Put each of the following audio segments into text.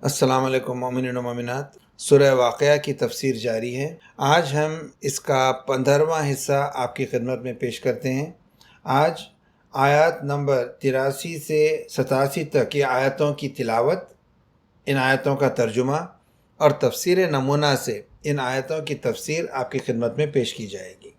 السلام علیکم مومنین و مومنات۔ سورہ واقعہ کی تفسیر جاری ہے۔ آج ہم اس کا 15واں حصہ آپ کی خدمت میں پیش کرتے ہیں۔ آج آیات نمبر 83 سے 87 تک کی آیتوں کی تلاوت، ان آیتوں کا ترجمہ اور تفسیر نمونہ سے ان آیتوں کی تفسیر آپ کی خدمت میں پیش کی جائے گی۔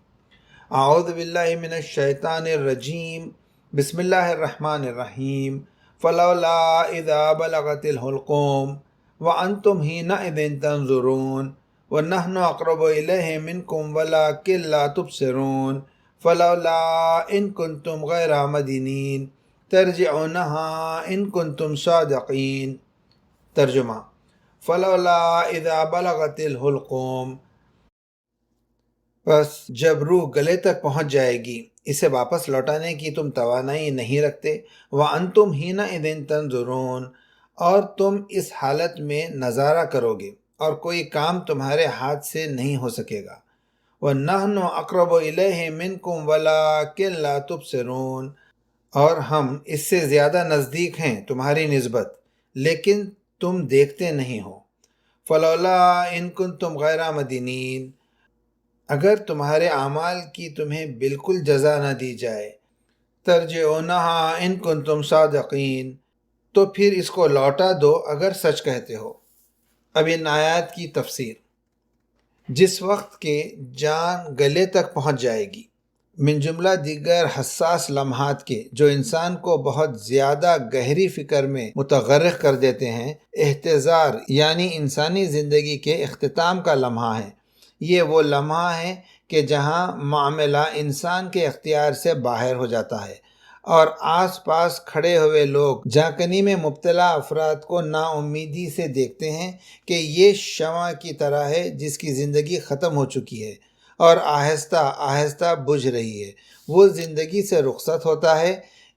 اعوذ باللہ من الشیطان الرجیم، بسم اللہ الرحمن الرحیم۔ فلولا اذا بلغت الحلقوم وانتم حینئذ تنظرون ونحن اقرب الیہ منکم ولکن لا تبصرون فلولا ان کنتم غیر مدینین ترجعونہا ان کنتم صادقین۔ ترجمہ: فلولا اذا بلغت الحلقوم، بس جب روح گلے تک پہنچ جائے گی اسے واپس لوٹانے کی تم توانائی نہیں رکھتے۔ وَأَنْتُمْ حِينَئِذٍ تَنظُرُونَ، اور تم اس حالت میں نظارہ کرو گے اور کوئی کام تمہارے ہاتھ سے نہیں ہو سکے گا۔ وَنَحْنُ أَقْرَبُ إِلَيْهِ مِنْكُمْ وَلَكِنْ لَا تُبْصِرُونَ، اور ہم اس سے زیادہ نزدیک ہیں تمہاری نسبت لیکن تم دیکھتے نہیں ہو۔ فَلَوْلَا إِن كُنْتُمْ غَيْرَ مَدِينِينَ، اگر تمہارے اعمال کی تمہیں بالکل جزا نہ دی جائے، ترجعونہا ان کنتم صادقین، تو پھر اس کو لوٹا دو اگر سچ کہتے ہو۔ اب ان آیات کی تفسیر۔ جس وقت کہ جان گلے تک پہنچ جائے گی، من جملہ دیگر حساس لمحات کے جو انسان کو بہت زیادہ گہری فکر میں متغرق کر دیتے ہیں، احتضار یعنی انسانی زندگی کے اختتام کا لمحہ ہے۔ یہ وہ لمحہ ہے کہ جہاں معاملہ انسان کے اختیار سے باہر ہو جاتا ہے اور آس پاس کھڑے ہوئے لوگ جانکنی میں مبتلا افراد کو نا امیدی سے دیکھتے ہیں کہ یہ شمع کی طرح ہے جس کی زندگی ختم ہو چکی ہے اور آہستہ آہستہ بجھ رہی ہے۔ وہ زندگی سے رخصت ہوتا ہے،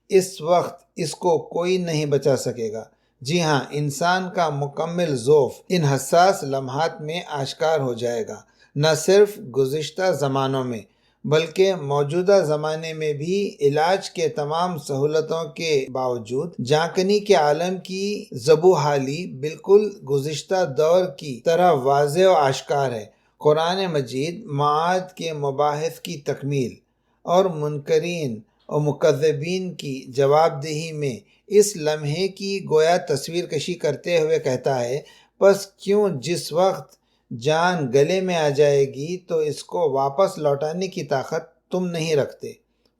اس وقت اس کو کوئی نہیں بچا سکے گا۔ جی ہاں، انسان کا مکمل ضعف ان حساس لمحات میں آشکار ہو جائے گا۔ نہ صرف گزشتہ زمانوں میں بلکہ موجودہ زمانے میں بھی علاج کے تمام سہولتوں کے باوجود جانکنی کے عالم کی زبوں بالکل گزشتہ دور کی طرح واضح و آشکار ہے۔ قرآن مجید معاد کے مباحث کی تکمیل اور منکرین اور مکذبین کی جواب دہی میں اس لمحے کی گویا تصویر کشی کرتے ہوئے کہتا ہے، پس کیوں جس وقت جان گلے میں آ جائے گی تو اس کو واپس لوٹانے کی طاقت تم نہیں رکھتے۔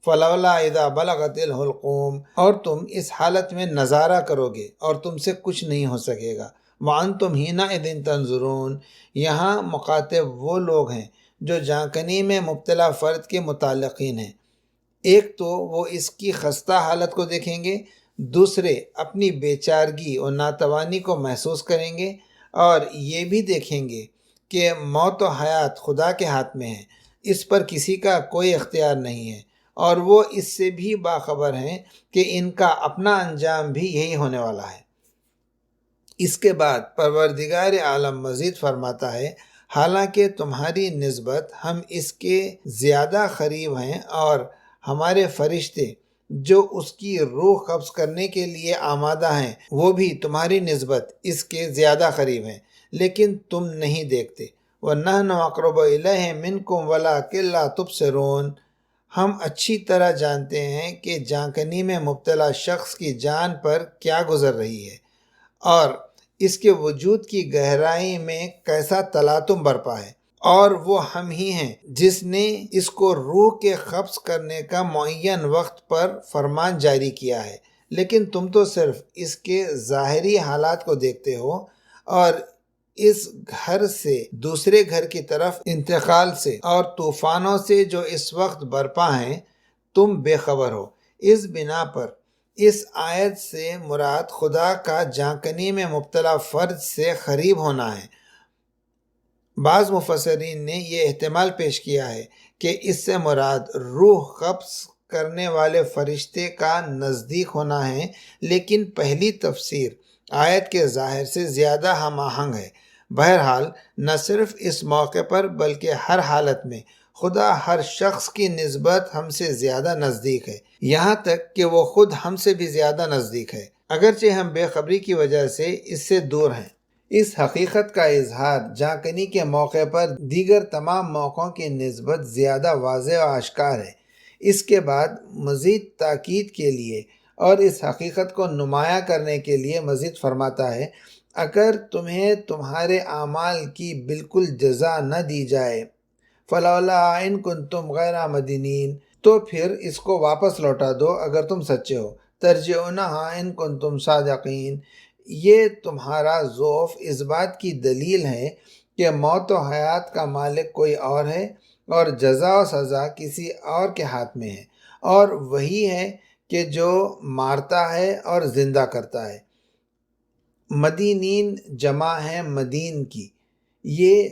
فلولا اذا بلغت الحلقوم، اور تم اس حالت میں نظارہ کرو گے اور تم سے کچھ نہیں ہو سکے گا۔ وَأَنْتُمْ حِينَئِذٍ تَنظُرُونَ، یہاں مخاطب وہ لوگ ہیں جو جانکنی میں مبتلا فرد کے متعلقین ہیں۔ ایک تو وہ اس کی خستہ حالت کو دیکھیں گے، دوسرے اپنی بیچارگی اور ناتوانی کو محسوس کریں گے، اور یہ بھی دیکھیں گے کہ موت و حیات خدا کے ہاتھ میں ہے، اس پر کسی کا کوئی اختیار نہیں ہے، اور وہ اس سے بھی باخبر ہیں کہ ان کا اپنا انجام بھی یہی ہونے والا ہے۔ اس کے بعد پروردگار عالم مزید فرماتا ہے، حالانکہ تمہاری نسبت ہم اس کے زیادہ قریب ہیں اور ہمارے فرشتے جو اس کی روح قبض کرنے کے لیے آمادہ ہیں وہ بھی تمہاری نسبت اس کے زیادہ قریب ہیں، لیکن تم نہیں دیکھتے۔ وَنَحْنُ أَقْرَبُ إِلَيْهِ مِنْكُمْ وَلَكِنْ لَا تُبْصِرُونَ، ہم اچھی طرح جانتے ہیں کہ جانکنی میں مبتلا شخص کی جان پر کیا گزر رہی ہے اور اس کے وجود کی گہرائی میں کیسا تلاطم برپا ہے، اور وہ ہم ہی ہیں جس نے اس کو روح کے قبض کرنے کا معین وقت پر فرمان جاری کیا ہے، لیکن تم تو صرف اس کے ظاہری حالات کو دیکھتے ہو اور اس گھر سے دوسرے گھر کی طرف انتقال سے اور طوفانوں سے جو اس وقت برپا ہیں تم بے خبر ہو۔ اس بنا پر اس آیت سے مراد خدا کا جانکنی میں مبتلا فرد سے قریب ہونا ہے۔ بعض مفسرین نے یہ احتمال پیش کیا ہے کہ اس سے مراد روح قبض کرنے والے فرشتے کا نزدیک ہونا ہے، لیکن پہلی تفسیر آیت کے ظاہر سے زیادہ ہم آہنگ ہے۔ بہرحال نہ صرف اس موقع پر بلکہ ہر حالت میں خدا ہر شخص کی نسبت ہم سے زیادہ نزدیک ہے، یہاں تک کہ وہ خود ہم سے بھی زیادہ نزدیک ہے، اگرچہ ہم بے خبری کی وجہ سے اس سے دور ہیں۔ اس حقیقت کا اظہار جانکنی کے موقع پر دیگر تمام موقعوں کی نسبت زیادہ واضح و آشکار ہے۔ اس کے بعد مزید تاکید کے لیے اور اس حقیقت کو نمایاں کرنے کے لیے مزید فرماتا ہے، اگر تمہیں تمہارے اعمال کی بالکل جزا نہ دی جائے فلولا ان کنتم غیر مدینین، تو پھر اس کو واپس لوٹا دو اگر تم سچے ہو، ترجعونہا ان کنتم صادقین۔ یہ تمہارا ضعف اس بات کی دلیل ہے کہ موت و حیات کا مالک کوئی اور ہے اور جزا و سزا کسی اور کے ہاتھ میں ہے، اور وہی ہے کہ جو مارتا ہے اور زندہ کرتا ہے۔ مدینین جمع ہے مدین کی، یہ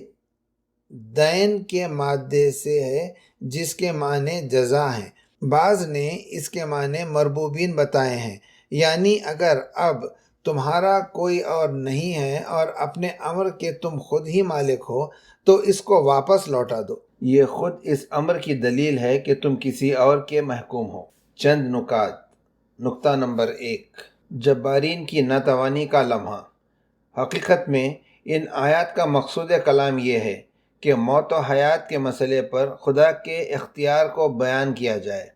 دین کے مادے سے ہے جس کے معنی جزا ہیں۔ بعض نے اس کے معنی مربوبین بتائے ہیں، یعنی اگر اب تمہارا کوئی اور نہیں ہے اور اپنے امر کے تم خود ہی مالک ہو تو اس کو واپس لوٹا دو۔ یہ خود اس امر کی دلیل ہے کہ تم کسی اور کے محکوم ہو۔ چند نکات۔ نکتہ نمبر 1، جبارین کی ناتوانی کا لمحہ۔ حقیقت میں ان آیات کا مقصود کلام یہ ہے کہ موت و حیات کے مسئلے پر خدا کے اختیار کو بیان کیا جائے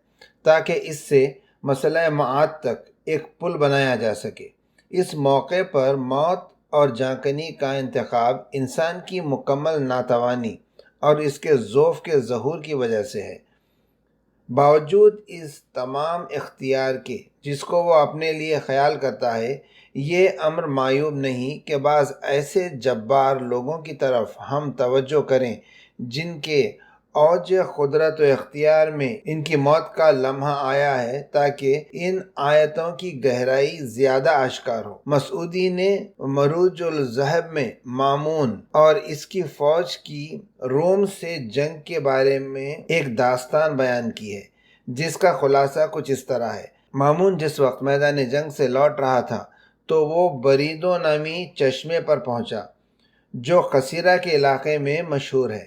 تاکہ اس سے مسئلہ معاد تک ایک پل بنایا جا سکے۔ اس موقع پر موت اور جانکنی کا انتخاب انسان کی مکمل ناتوانی اور اس کے ضعف کے ظہور کی وجہ سے ہے۔ باوجود اس تمام اختیار کے جس کو وہ اپنے لیے خیال کرتا ہے، یہ امر معیوب نہیں کہ بعض ایسے جبار لوگوں کی طرف ہم توجہ کریں جن کے اوج قدرت و اختیار میں ان کی موت کا لمحہ آیا ہے تاکہ ان آیتوں کی گہرائی زیادہ آشکار ہو۔ مسعودی نے مروج الذہب میں مامون اور اس کی فوج کی روم سے جنگ کے بارے میں ایک داستان بیان کی ہے جس کا خلاصہ کچھ اس طرح ہے۔ مامون جس وقت میدان جنگ سے لوٹ رہا تھا تو وہ بریدو نامی چشمے پر پہنچا جو قصیرہ کے علاقے میں مشہور ہے۔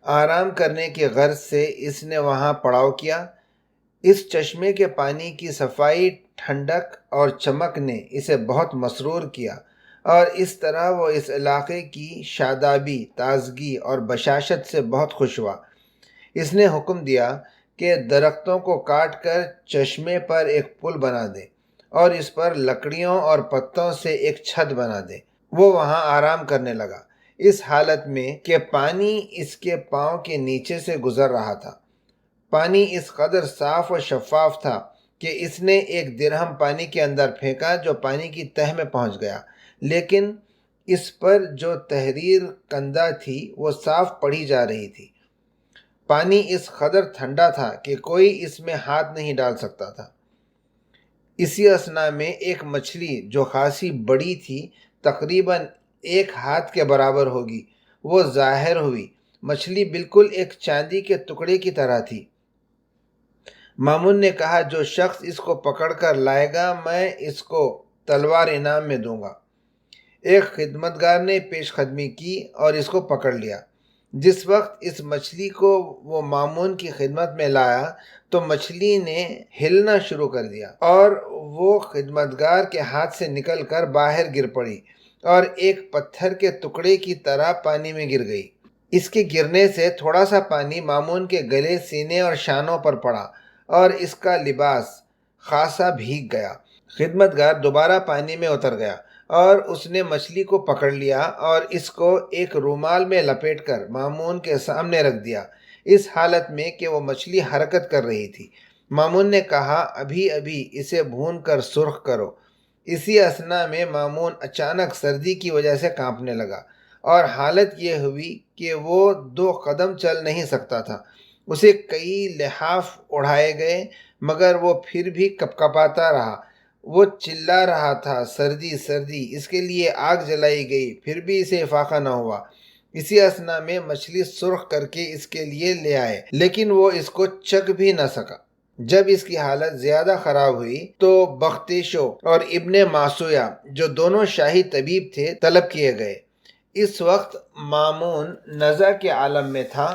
آرام کرنے کی غرض سے اس نے وہاں پڑاؤ کیا۔ اس چشمے کے پانی کی صفائی، ٹھنڈک اور چمک نے اسے بہت مسرور کیا اور اس طرح وہ اس علاقے کی شادابی، تازگی اور بشاشت سے بہت خوش ہوا۔ اس نے حکم دیا کہ درختوں کو کاٹ کر چشمے پر ایک پل بنا دے اور اس پر لکڑیوں اور پتوں سے ایک چھت بنا دے۔ وہ وہاں آرام کرنے لگا، اس حالت میں کہ پانی اس کے پاؤں کے نیچے سے گزر رہا تھا۔ پانی اس قدر صاف و شفاف تھا کہ اس نے ایک درہم پانی کے اندر پھینکا جو پانی کی تہہ میں پہنچ گیا، لیکن اس پر جو تحریر کندہ تھی وہ صاف پڑھی جا رہی تھی۔ پانی اس قدر ٹھنڈا تھا کہ کوئی اس میں ہاتھ نہیں ڈال سکتا تھا۔ اسی اثنا میں ایک مچھلی جو خاصی بڑی تھی، تقریباً 1 ہاتھ کے برابر ہوگی، وہ ظاہر ہوئی۔ مچھلی بالکل ایک چاندی کے ٹکڑے کی طرح تھی۔ مامون نے کہا، جو شخص اس کو پکڑ کر لائے گا میں اس کو تلوار انعام میں دوں گا۔ ایک خدمتگار نے پیش قدمی کی اور اس کو پکڑ لیا۔ جس وقت اس مچھلی کو وہ مامون کی خدمت میں لایا تو مچھلی نے ہلنا شروع کر دیا اور وہ خدمتگار کے ہاتھ سے نکل کر باہر گر پڑی اور ایک پتھر کے ٹکڑے کی طرح پانی میں گر گئی۔ اس کے گرنے سے تھوڑا سا پانی مامون کے گلے، سینے اور شانوں پر پڑا اور اس کا لباس خاصا بھیگ گیا۔ خدمتگار دوبارہ پانی میں اتر گیا اور اس نے مچھلی کو پکڑ لیا اور اس کو ایک رومال میں لپیٹ کر مامون کے سامنے رکھ دیا، اس حالت میں کہ وہ مچھلی حرکت کر رہی تھی۔ مامون نے کہا، ابھی ابھی اسے بھون کر سرخ کرو۔ اسی اثنا میں مامون اچانک سردی کی وجہ سے کانپنے لگا اور حالت یہ ہوئی کہ وہ 2 قدم چل نہیں سکتا تھا۔ اسے کئی لحاف اڑائے گئے مگر وہ پھر بھی کپکپاتا رہا۔ وہ چلا رہا تھا، سردی سردی، اس کے لیے آگ جلائی گئی پھر بھی اسے افاقہ نہ ہوا۔ اسی اثنا میں مچھلی سرخ کر کے اس کے لیے لے آئے لیکن وہ اس کو چکھ بھی نہ سکا۔ جب اس کی حالت زیادہ خراب ہوئی تو بختیشو اور ابن معصویہ جو دونوں شاہی طبیب تھے طلب کیے گئے۔ اس وقت مامون نزع کے عالم میں تھا۔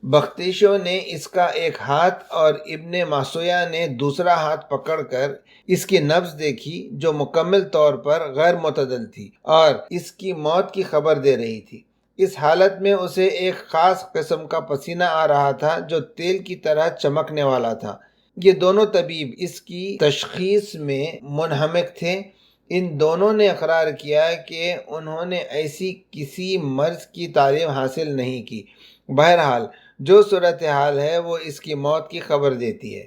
بختیشوں نے اس کا ایک ہاتھ اور ابن ماسویہ نے دوسرا ہاتھ پکڑ کر اس کی نبض دیکھی جو مکمل طور پر غیر معتدل تھی اور اس کی موت کی خبر دے رہی تھی۔ اس حالت میں اسے ایک خاص قسم کا پسینہ آ رہا تھا جو تیل کی طرح چمکنے والا تھا۔ یہ دونوں طبیب اس کی تشخیص میں منہمک تھے۔ ان دونوں نے اقرار کیا کہ انہوں نے ایسی کسی مرض کی تعلیم حاصل نہیں کی۔ بہرحال جو صورتحال ہے وہ اس کی موت کی خبر دیتی ہے۔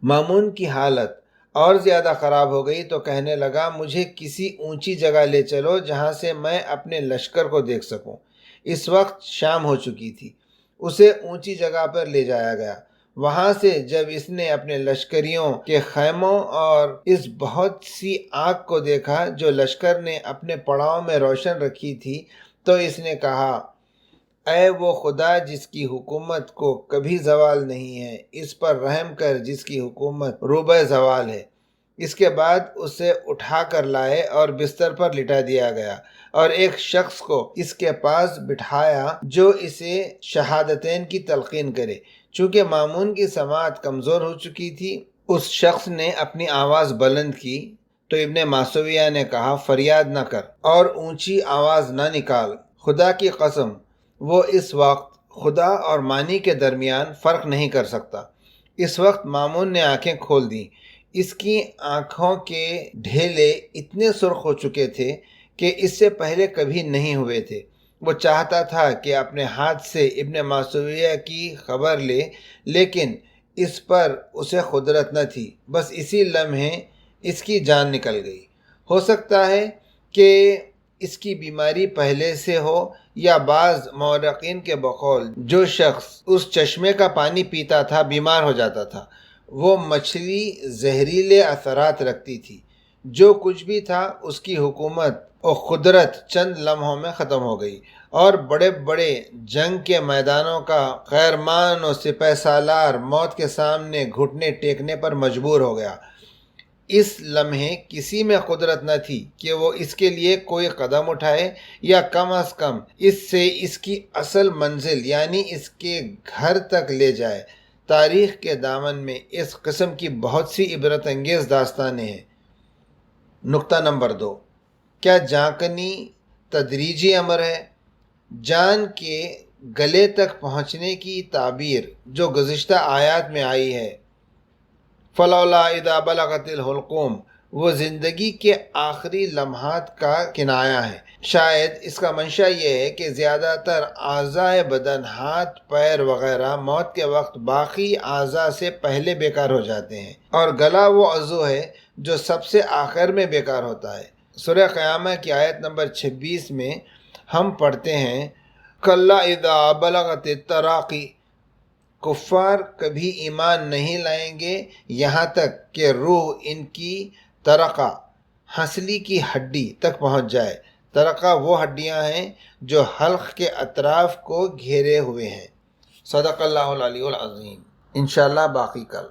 مامون کی حالت اور زیادہ خراب ہو گئی تو کہنے لگا، مجھے کسی اونچی جگہ لے چلو جہاں سے میں اپنے لشکر کو دیکھ سکوں۔ اس وقت شام ہو چکی تھی۔ اسے اونچی جگہ پر لے جایا گیا۔ وہاں سے جب اس نے اپنے لشکریوں کے خیموں اور اس بہت سی آگ کو دیکھا جو لشکر نے اپنے پڑاؤ میں روشن رکھی تھی تو اس نے کہا، اے وہ خدا جس کی حکومت کو کبھی زوال نہیں ہے، اس پر رحم کر جس کی حکومت روبہ زوال ہے۔ اس کے بعد اسے اٹھا کر لائے اور بستر پر لٹا دیا گیا اور ایک شخص کو اس کے پاس بٹھایا جو اسے شہادتین کی تلقین کرے۔ چونکہ مامون کی سماعت کمزور ہو چکی تھی، اس شخص نے اپنی آواز بلند کی تو ابن ماسویہ نے کہا، فریاد نہ کر اور اونچی آواز نہ نکال، خدا کی قسم وہ اس وقت خدا اور مانی کے درمیان فرق نہیں کر سکتا۔ اس وقت مامون نے آنکھیں کھول دیں۔ اس کی آنکھوں کے ڈھیلے اتنے سرخ ہو چکے تھے کہ اس سے پہلے کبھی نہیں ہوئے تھے۔ وہ چاہتا تھا کہ اپنے ہاتھ سے ابن ماسویہ کی خبر لے، لیکن اس پر اسے قدرت نہ تھی۔ بس اسی لمحے اس کی جان نکل گئی۔ ہو سکتا ہے کہ اس کی بیماری پہلے سے ہو، یا بعض مورخین کے بقول جو شخص اس چشمے کا پانی پیتا تھا بیمار ہو جاتا تھا۔ وہ مچھلی زہریلے اثرات رکھتی تھی۔ جو کچھ بھی تھا، اس کی حکومت اور قدرت چند لمحوں میں ختم ہو گئی اور بڑے بڑے جنگ کے میدانوں کا قہرمان و سپہ سالار موت کے سامنے گھٹنے ٹیکنے پر مجبور ہو گیا۔ اس لمحے کسی میں قدرت نہ تھی کہ وہ اس کے لیے کوئی قدم اٹھائے یا کم از کم اس سے اس کی اصل منزل یعنی اس کے گھر تک لے جائے۔ تاریخ کے دامن میں اس قسم کی بہت سی عبرت انگیز داستانیں ہیں۔ نقطہ نمبر 2، کیا جانکنی تدریجی امر ہے؟ جان کے گلے تک پہنچنے کی تعبیر جو گزشتہ آیات میں آئی ہے، فلولا اذا بلغت الحلقوم، وہ زندگی کے آخری لمحات کا کنایہ ہے۔ شاید اس کا منشا یہ ہے کہ زیادہ تر اعضائے بدن، ہاتھ پیر وغیرہ موت کے وقت باقی اعضاء سے پہلے بیکار ہو جاتے ہیں، اور گلا وہ عضو ہے جو سب سے آخر میں بیکار ہوتا ہے۔ سورہ قیامہ کی آیت نمبر 26 میں ہم پڑھتے ہیں، کلا اذا بلغت التراقی، کفار کبھی ایمان نہیں لائیں گے یہاں تک کہ روح ان کی ترقہ، ہنسلی کی ہڈی تک پہنچ جائے۔ ترقہ وہ ہڈیاں ہیں جو حلق کے اطراف کو گھیرے ہوئے ہیں۔ صدق اللہ العلی العظیم۔ انشاءاللہ باقی کل۔